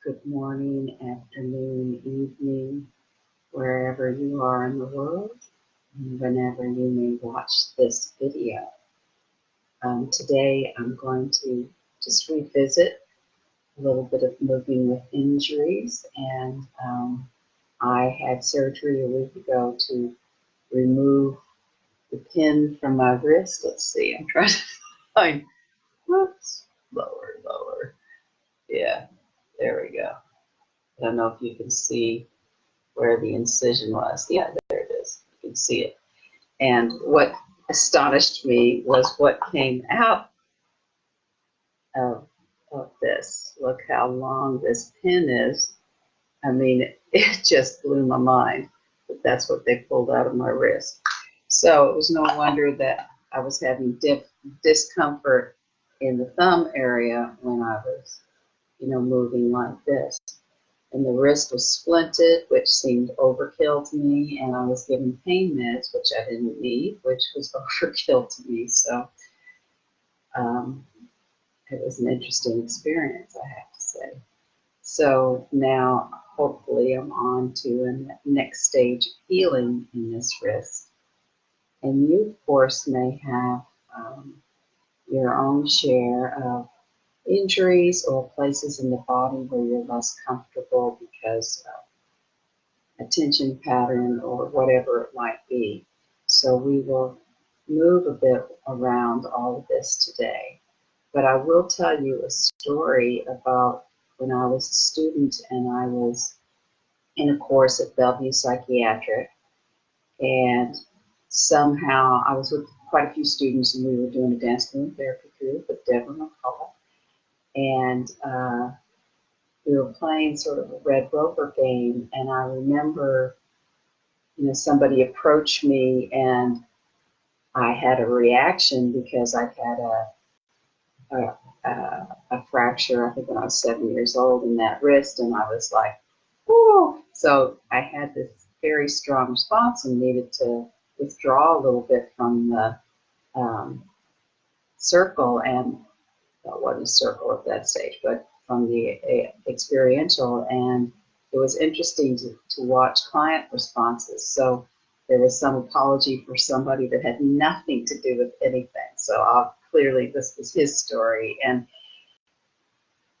good morning, afternoon, evening, wherever you are in the world, and whenever you may watch this video. Today I'm going to just revisit a little bit of moving with injuries, and I had surgery a week ago to remove the pin from my wrist. Let's see, I'm trying to find, whoops, lower. Yeah, there we go. I don't know if you can see where the incision was. Yeah, there it is. You can see it. And what astonished me was what came out of this. Look how long this pin is. I mean, it just blew my mind. But that's what they pulled out of my wrist. So it was no wonder that I was having discomfort in the thumb area when I was, moving like this. And the wrist was splinted, which seemed overkill to me, and I was given pain meds, which I didn't need, which was overkill to me. So um, it was an interesting experience, I have to say. So now, hopefully, I'm on to a next stage of healing in this wrist. And you, of course, may have your own share of injuries or places in the body where you're less comfortable because attention pattern or whatever it might be. So we will move a bit around all of this today. But I will tell you a story about when I was a student and I was in a course at Bellevue Psychiatric, and somehow I was with quite a few students and we were doing a dance movement therapy group with Deborah McCall, and we were playing sort of a Red Rover game, and I remember somebody approached me and I had a reaction because I had a fracture, I think when I was 7 years old in that wrist, and I was like, whoa. So I had this very strong response and needed to withdraw a little bit from the circle, and well, it wasn't a circle at that stage, but from the experiential, and it was interesting to watch client responses. So there was some apology for somebody that had nothing to do with anything. So clearly this was his story, and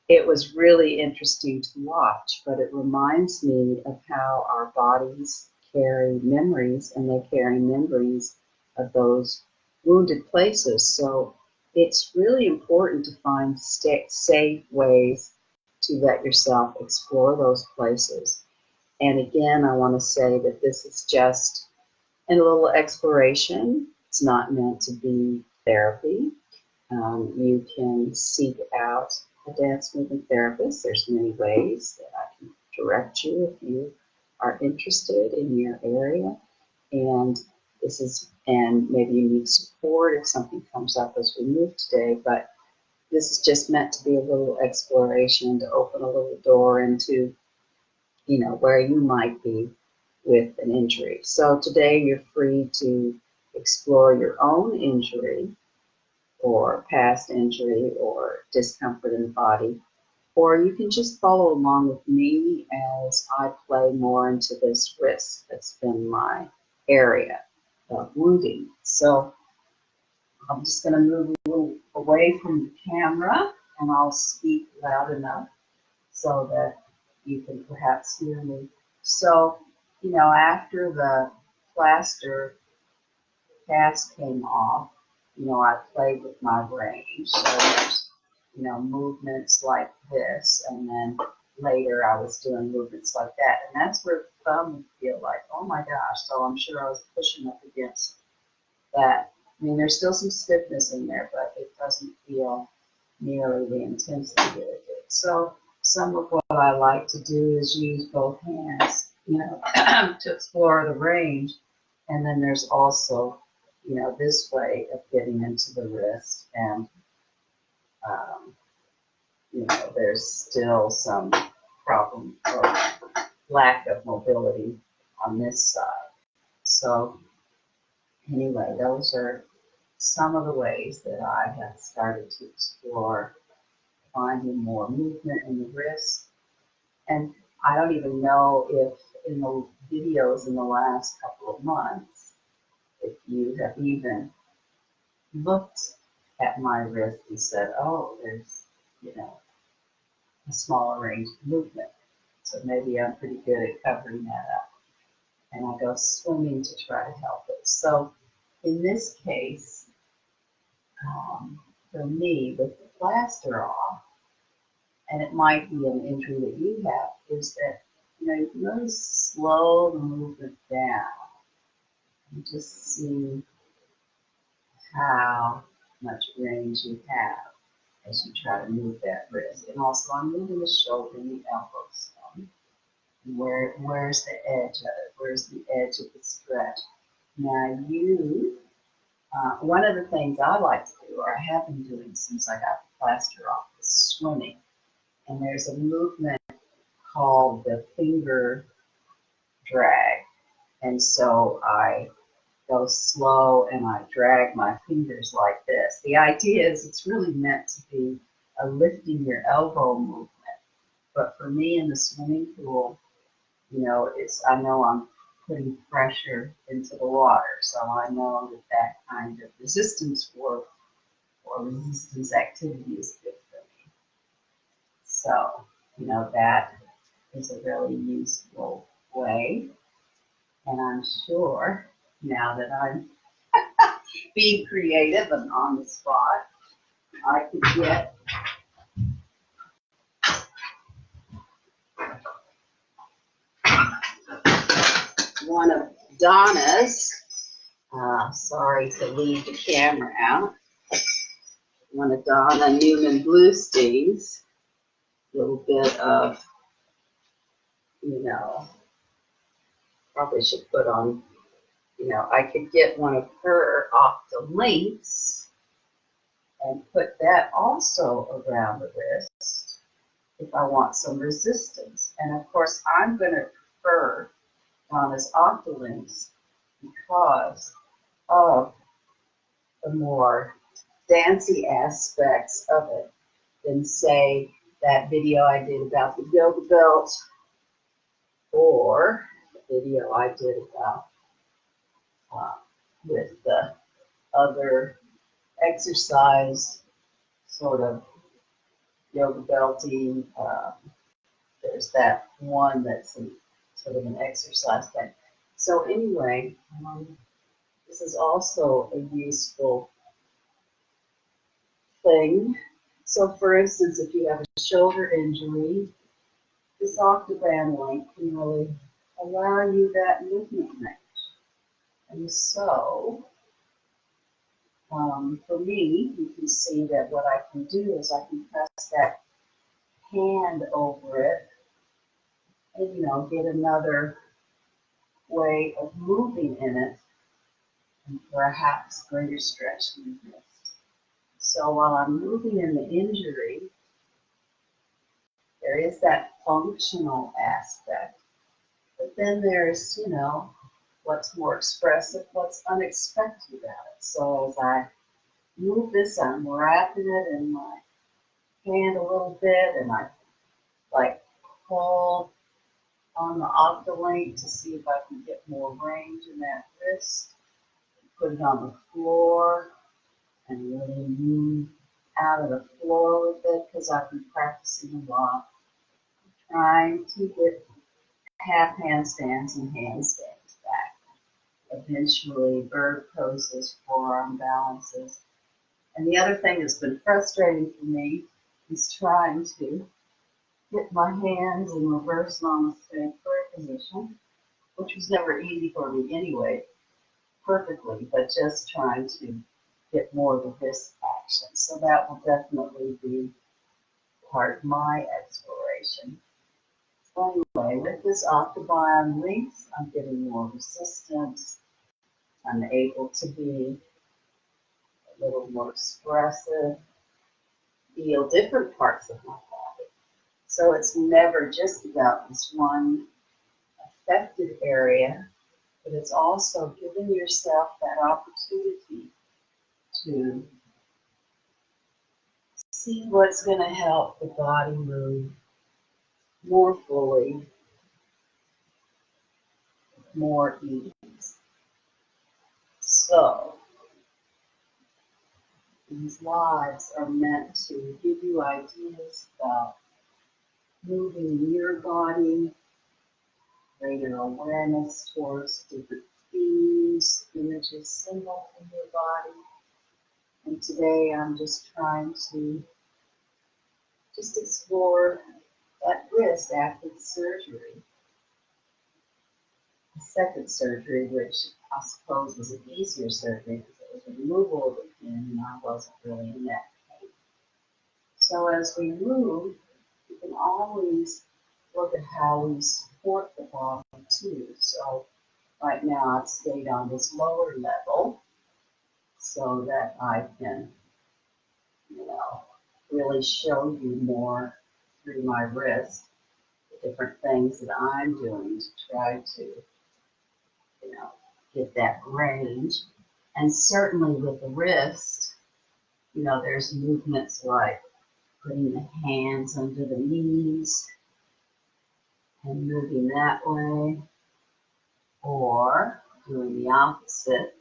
it was really interesting to watch, but it reminds me of how our bodies carry memories, and they carry memories of those wounded places. So it's really important to find safe ways to let yourself explore those places. And again, I want to say that this is just a little exploration. It's not meant to be therapy. You can seek out a dance movement therapist. There's many ways that I can direct you if you are interested in your area. And and maybe you need support if something comes up as we move today, but this is just meant to be a little exploration to open a little door into, where you might be with an injury. So today you're free to explore your own injury or past injury or discomfort in the body, or you can just follow along with me as I play more into this wrist that's been my area of wounding. So I'm just going to move a little away from the camera and I'll speak loud enough so that you can perhaps hear me. So, after the plaster cast came off, I played with my range. So there's, movements like this, and then later I was doing movements like that. And that's where the thumb would feel like, oh my gosh. So I'm sure I was pushing up against that. I mean, there's still some stiffness in there, but it doesn't feel nearly the intensity that it did. So some of what I like to do is use both hands, to explore the range. And then there's also, this way of getting into the wrist. And, there's still some problem or lack of mobility on this side. So anyway, those are some of the ways that I have started to explore finding more movement in the wrist. And I don't even know if in the videos in the last couple of months, if you have even looked at my wrist and said, oh, there's, you know, a smaller range of movement. So maybe I'm pretty good at covering that up. And I go swimming to try to help it. So in this case, for me, with the plaster off, and it might be an injury that you have, is that, you know, you can really slow the movement down and just see how much range you have as you try to move that wrist. And also I'm moving the shoulder and the elbow some. Where's the edge of it? Where's the edge of the stretch? Now one of the things I like to do, or I have been doing since I got the plaster off, is swimming. And there's a movement called the finger drag. And so I go slow and I drag my fingers like this. The idea is it's really meant to be a lifting your elbow movement. But for me in the swimming pool, you know, I know I'm putting pressure into the water. So I know that kind of resistance work or resistance activity is good for me. So, you know, that is a really useful way. And I'm sure now that I'm being creative and on the spot, I could get one of Donna's, sorry to leave the camera out, one of Donna Newman Bluestein's, little bit of, you know, probably should put on, you know, I could get one of her Octalinks and put that also around the wrist if I want some resistance. And of course, I'm going to prefer Donna's Octalinks because of the more dancey aspects of it than, say, that video I did about the yoga belt or the video I did about with the other exercise sort of yoga belting. There's that one that's sort of an exercise thing. So anyway, this is also a useful thing. So for instance, if you have a shoulder injury, this Octoband link can really allow you that movement range. And so, for me, you can see that what I can do is I can press that hand over it and, you know, get another way of moving in it and perhaps greater stretch in the wrist. So while I'm moving in the injury, there is that functional aspect. But then there's, you know, what's more expressive, what's unexpected about it. So as I move this, I'm wrapping it in my hand a little bit, and I like pull on the Octolink to see if I can get more range in that wrist. Put it on the floor and really move out of the floor with it because I've been practicing a lot. Trying to get half handstands and handstands back. Eventually bird poses, forearm balances. And the other thing that's been frustrating for me is trying to get my hands in reverse namaste prayer position, which was never easy for me anyway, perfectly, but just trying to get more of the wrist action. So that will definitely be part of my exploration. So anyway, with this Octobion links, I'm getting more resistance. I'm able to be a little more expressive, feel different parts of my body. So it's never just about this one affected area, but it's also giving yourself that opportunity to see what's going to help the body move more fully, more ease. So, these lives are meant to give you ideas about moving your body, greater awareness towards different themes, images, symbols in your body. And today I'm just trying to just explore that wrist after the surgery. The second surgery, which I suppose was an easier surgery because it was a removal of the pin and I wasn't really in that pain. So as we move, you can always look at how we support the body too. So right now I've stayed on this lower level so that I can, really show you more through my wrist, the different things that I'm doing to try to, get that range. And certainly with the wrist, there's movements like putting the hands under the knees and moving that way, or doing the opposite,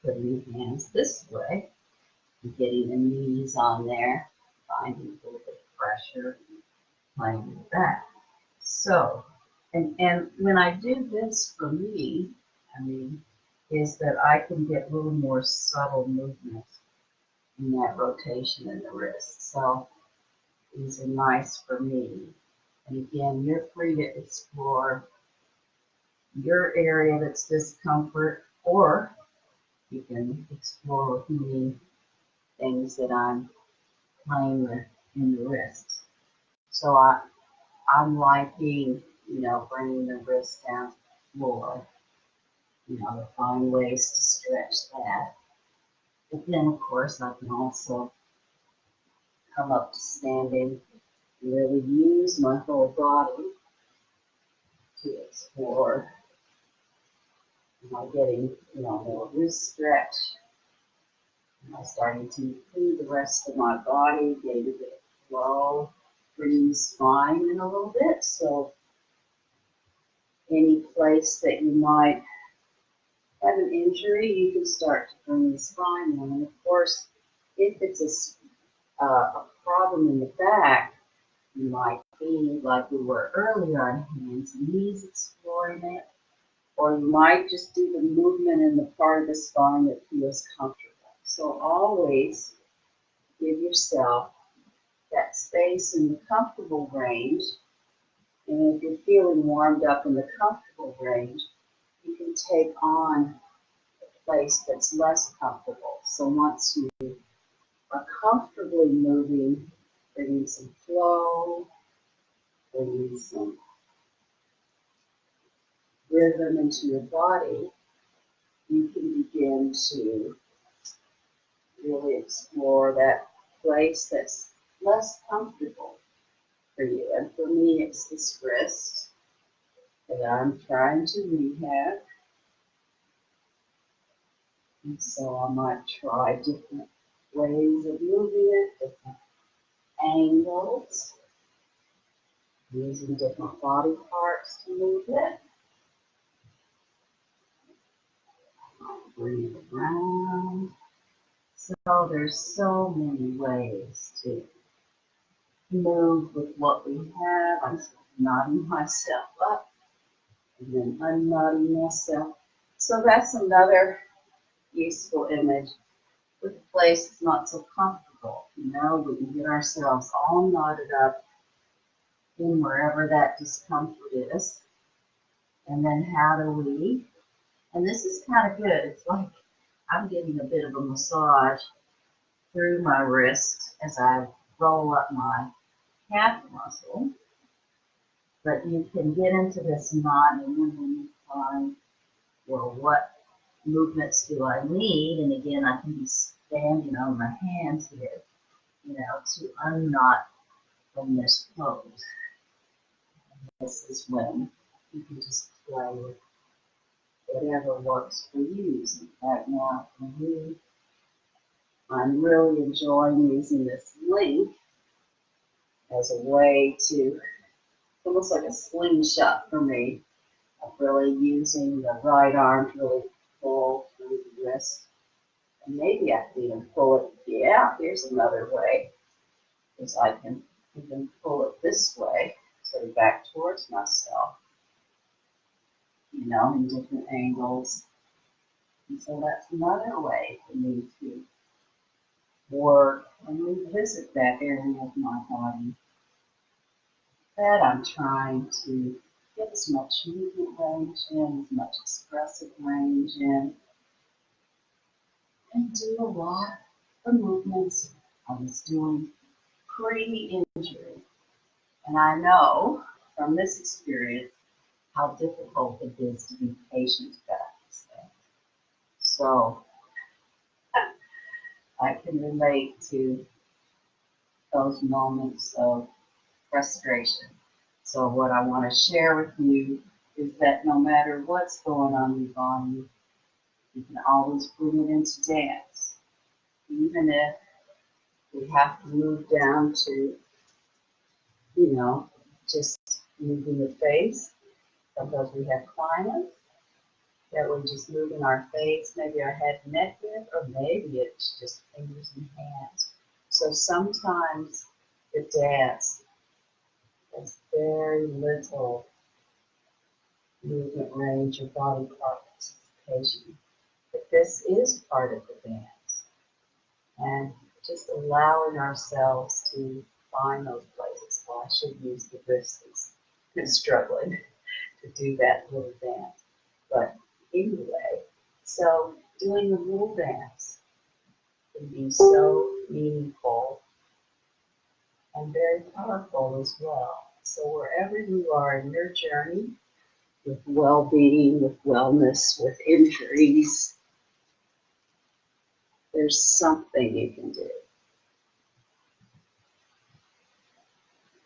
putting the hands this way and getting the knees on there, finding a little bit of pressure, playing with that. So, and when I do this for me, is that I can get a little more subtle movement in that rotation in the wrist. So these are nice for me. And again, you're free to explore your area that's discomfort, or you can explore with me things that I'm playing with in the wrist. So I'm liking, bringing the wrist down to the floor, to find ways to stretch that. But then, of course, I can also come up to standing and really use my whole body to explore. Getting, more wrist stretch. Starting to include the rest of my body, getting a bit of flow, bringing the spine in a little bit. So any place that you might have an injury, you can start to bring the spine in. And of course, if it's a problem in the back, you might be like we were earlier on hands and knees exploring it, or you might just do the movement in the part of the spine that feels comfortable. So always give yourself that space in the comfortable range. And if you're feeling warmed up in the comfortable range, you can take on a place that's less comfortable. So once you are comfortably moving, bringing some flow, bringing some rhythm into your body, you can begin to really explore that place that's less comfortable for you. And for me, it's this wrist that I'm trying to rehab. And so I might try different ways of moving it, different angles, using different body parts to move it. Bring it around. So there's so many ways to move with what we have. I'm knotting myself up and then unknotting myself. So that's another useful image with a place that's not so comfortable. We can get ourselves all knotted up in wherever that discomfort is. And then how do we, and this is kind of good, it's like I'm getting a bit of a massage through my wrist as I roll up my calf muscle. But you can get into this knotting and then you find, well, what movements do I need? And again, I can be standing on my hands here, to unknot from this pose. And this is when you can just play with whatever works for you. So right now, for me, I'm really enjoying using this link as a way to almost like a slingshot for me of really using the right arm to really pull through the wrist. And maybe I can even pull it. Yeah, here's another way, is I can even pull it this way, so back towards myself, in different angles. And so that's another way for me to work and revisit that area of my body that I'm trying to get as much movement range in, as much expressive range in, and do a lot of movements I was doing pre-injury. And I know from this experience how difficult it is to be patient about these things. So I can relate to those moments of frustration. So what I want to share with you is that no matter what's going on in your body, you can always bring it into dance. Even if we have to move down to, just moving the face. Sometimes we have clients that we're just moving our face, maybe our head and neck with, or maybe it's just fingers and hands. So sometimes the dance has very little movement range or body part participation. But this is part of the dance. And just allowing ourselves to find those places. Well, I should use the wrists. I'm struggling to do that little dance. But anyway, so doing the little dance can be so meaningful and very powerful as well. So wherever you are in your journey with well-being, with wellness, with injuries, there's something you can do.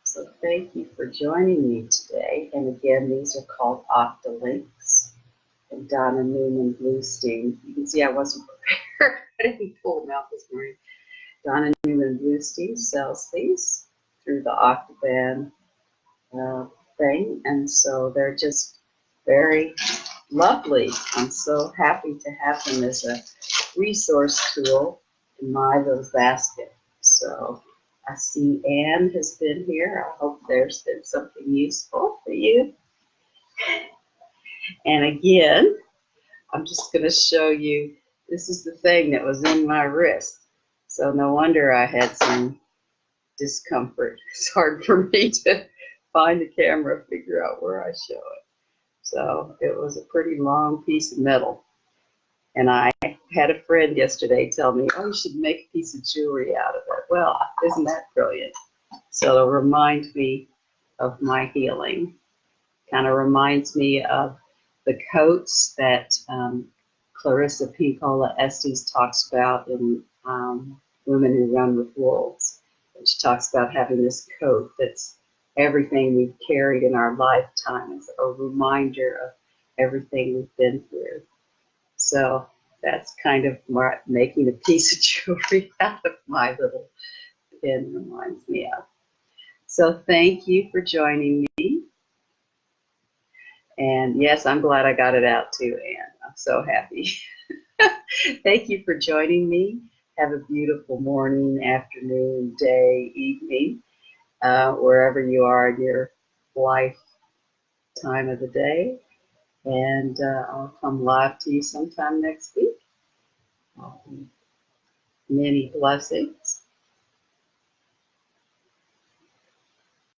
So thank you for joining me today. And again, these are called Octalinks and Donna Newman Bluestein. You can see I wasn't prepared. I didn't pull them out this morning. Donna Newman Bluestein sells these through the Octavand thing. And so they're just very lovely. I'm so happy to have them as a resource tool in my little basket. So I see Anne has been here. I hope there's been something useful for you. And again, I'm just going to show you, this is the thing that was in my wrist. So no wonder I had some discomfort. It's hard for me to find the camera, figure out where I show it. So it was a pretty long piece of metal. And I had a friend yesterday tell me, oh, you should make a piece of jewelry out of it. Well, isn't that brilliant? So it'll remind me of my healing. Kind of reminds me of the coats that Clarissa Pinkola Estes talks about in Women Who Run with Wolves. And she talks about having this coat that's everything we've carried in our lifetime. It's a reminder of everything we've been through. So that's kind of making a piece of jewelry out of my little pin reminds me of. So thank you for joining me. And yes, I'm glad I got it out too, Anne. I'm so happy. Thank you for joining me. Have a beautiful morning, afternoon, day, evening, wherever you are in your life time of the day. And I'll come live to you sometime next week. Many blessings.